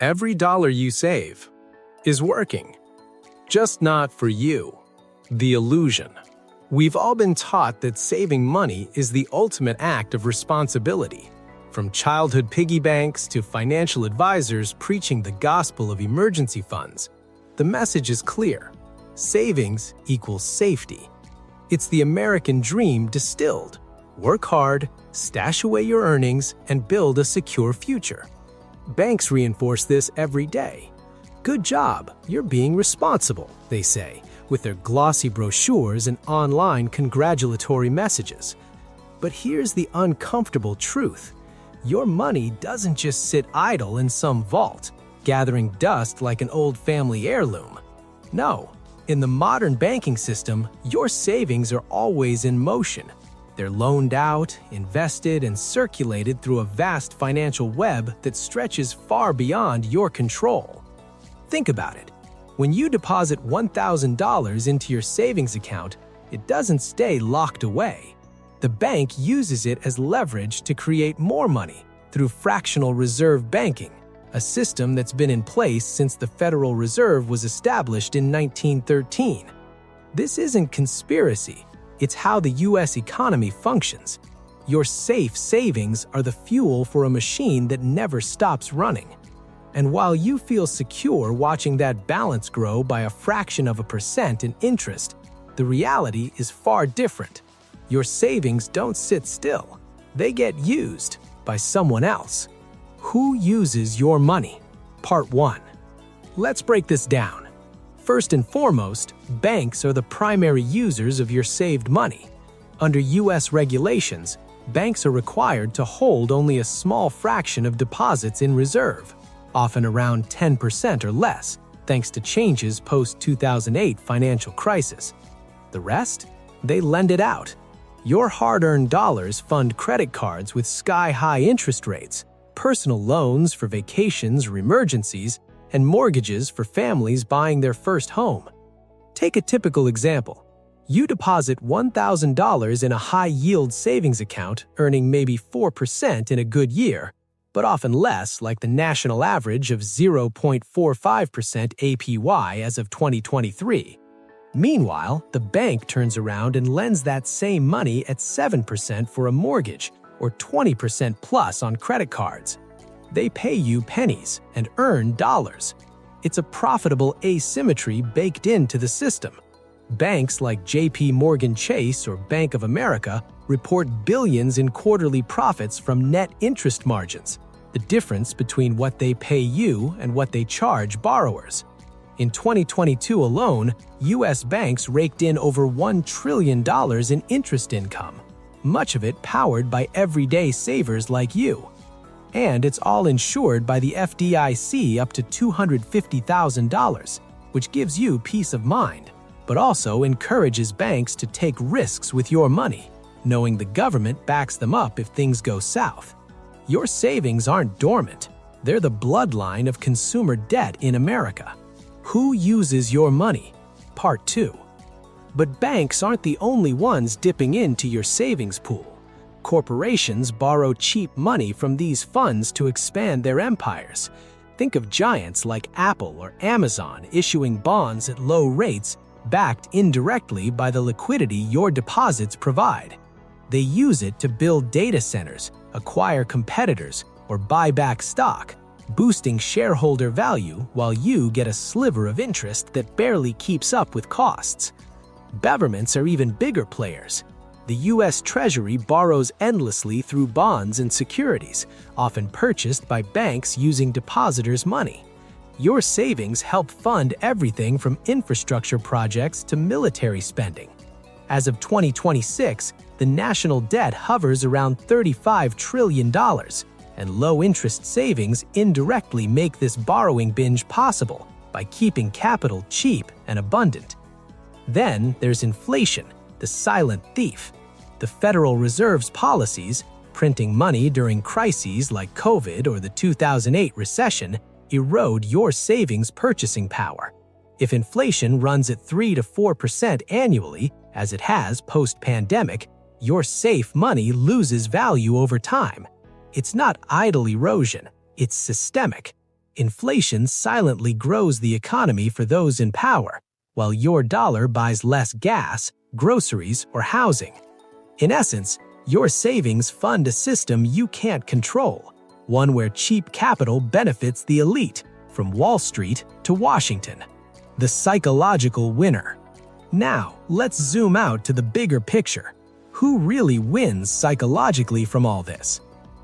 Every dollar you save is working, just not for you. The illusion. We've all been taught that saving money is the ultimate act of responsibility. From childhood piggy banks to financial advisors preaching the gospel of emergency funds, the message is clear. Savings equals safety. It's the American dream distilled. Work hard, stash away your earnings, and build a secure future. Banks reinforce this every day. Good job, you're being responsible, they say, with their glossy brochures and online congratulatory messages. But here's the uncomfortable truth. Your money doesn't just sit idle in some vault, gathering dust like an old family heirloom. No, in the modern banking system, your savings are always in motion. They're loaned out, invested, and circulated through a vast financial web that stretches far beyond your control. Think about it. When you deposit $1,000 into your savings account, it doesn't stay locked away. The bank uses it as leverage to create more money through fractional reserve banking, a system that's been in place since the Federal Reserve was established in 1913. This isn't conspiracy. It's how the U.S. economy functions. Your safe savings are the fuel for a machine that never stops running. And while you feel secure watching that balance grow by a fraction of a percent in interest, the reality is far different. Your savings don't sit still. They get used by someone else. Who uses your money? Part 1. Let's break this down. First and foremost, banks are the primary users of your saved money. Under U.S. regulations, banks are required to hold only a small fraction of deposits in reserve, often around 10% or less, thanks to changes post-2008 financial crisis. The rest? They lend it out. Your hard-earned dollars fund credit cards with sky-high interest rates, personal loans for vacations or emergencies, and mortgages for families buying their first home. Take a typical example. You deposit $1,000 in a high-yield savings account, earning maybe 4% in a good year, but often less, like the national average of 0.45% APY as of 2023. Meanwhile, the bank turns around and lends that same money at 7% for a mortgage, or 20% plus on credit cards. They pay you pennies and earn dollars. It's a profitable asymmetry baked into the system. Banks like J.P. Morgan Chase or Bank of America report billions in quarterly profits from net interest margins, the difference between what they pay you and what they charge borrowers. In 2022 alone, U.S. banks raked in over $1 trillion in interest income, much of it powered by everyday savers like you. And it's all insured by the FDIC up to $250,000, which gives you peace of mind, but also encourages banks to take risks with your money, knowing the government backs them up if things go south. Your savings aren't dormant. They're the bloodline of consumer debt in America. Who uses your money? Part 2. But banks aren't the only ones dipping into your savings pool. Corporations borrow cheap money from these funds to expand their empires. Think of giants like Apple or Amazon issuing bonds at low rates, backed indirectly by the liquidity your deposits provide. They use it to build data centers, acquire competitors, or buy back stock, boosting shareholder value while you get a sliver of interest that barely keeps up with costs. Governments are even bigger players. The U.S. Treasury borrows endlessly through bonds and securities, often purchased by banks using depositors' money. Your savings help fund everything from infrastructure projects to military spending. As of 2026, the national debt hovers around $35 trillion, and low-interest savings indirectly make this borrowing binge possible by keeping capital cheap and abundant. Then there's inflation, the silent thief. The Federal Reserve's policies, printing money during crises like COVID or the 2008 recession, erode your savings purchasing power. If inflation runs at 3 to 4% annually, as it has post-pandemic, your safe money loses value over time. It's not idle erosion, it's systemic. Inflation silently grows the economy for those in power, while your dollar buys less gas, groceries, or housing. In essence, your savings fund a system you can't control, one where cheap capital benefits the elite, from Wall Street to Washington. The psychological winner. Now, let's zoom out to the bigger picture. Who really wins psychologically from all this?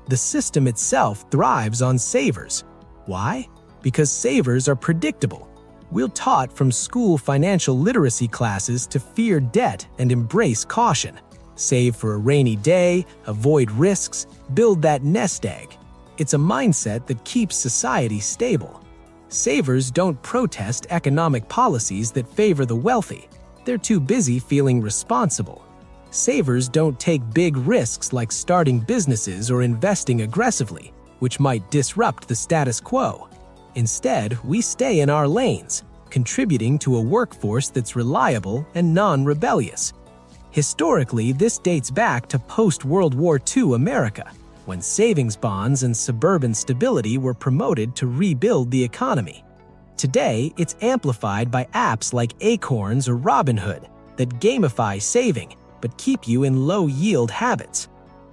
The system itself thrives on savers. Why? Because savers are predictable. We're taught from school financial literacy classes to fear debt and embrace caution. Save for a rainy day, avoid risks, build that nest egg. It's a mindset that keeps society stable. Savers don't protest economic policies that favor the wealthy. They're too busy feeling responsible. Savers don't take big risks like starting businesses or investing aggressively, which might disrupt the status quo. Instead, we stay in our lanes, contributing to a workforce that's reliable and non-rebellious. Historically, this dates back to post-World War II America, when savings bonds and suburban stability were promoted to rebuild the economy. Today, it's amplified by apps like Acorns or Robinhood that gamify saving but keep you in low-yield habits.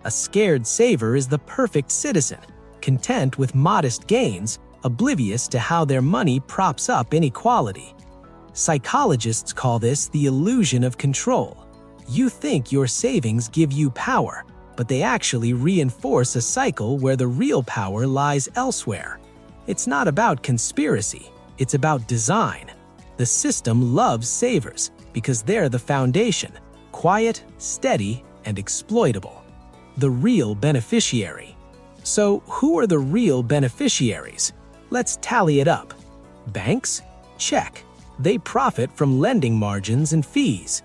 A scared saver is the perfect citizen, content with modest gains, oblivious to how their money props up inequality. Psychologists call this the illusion of control. You think your savings give you power, but they actually reinforce a cycle where the real power lies elsewhere. It's not about conspiracy, it's about design. The system loves savers because they're the foundation, quiet, steady, and exploitable. The real beneficiary. So, who are the real beneficiaries? Let's tally it up. Banks? Check. They profit from lending margins and fees.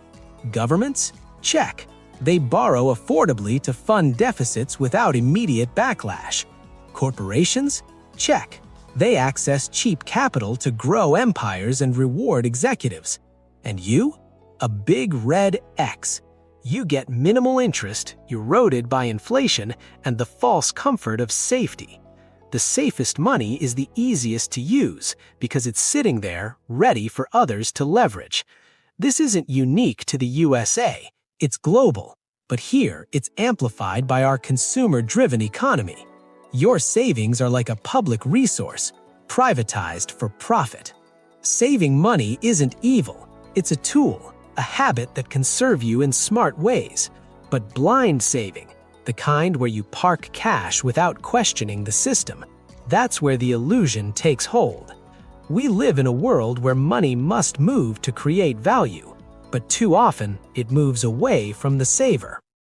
Governments? Check. They borrow affordably to fund deficits without immediate backlash. Corporations? Check. They access cheap capital to grow empires and reward executives. And you? A big red X. You get minimal interest, eroded by inflation, and the false comfort of safety. The safest money is the easiest to use because it's sitting there, ready for others to leverage. This isn't unique to the USA, it's global, but here it's amplified by our consumer-driven economy. Your savings are like a public resource, privatized for profit. Saving money isn't evil, it's a tool, a habit that can serve you in smart ways. But blind saving, the kind where you park cash without questioning the system, that's where the illusion takes hold. We live in a world where money must move to create value, but too often it moves away from the saver.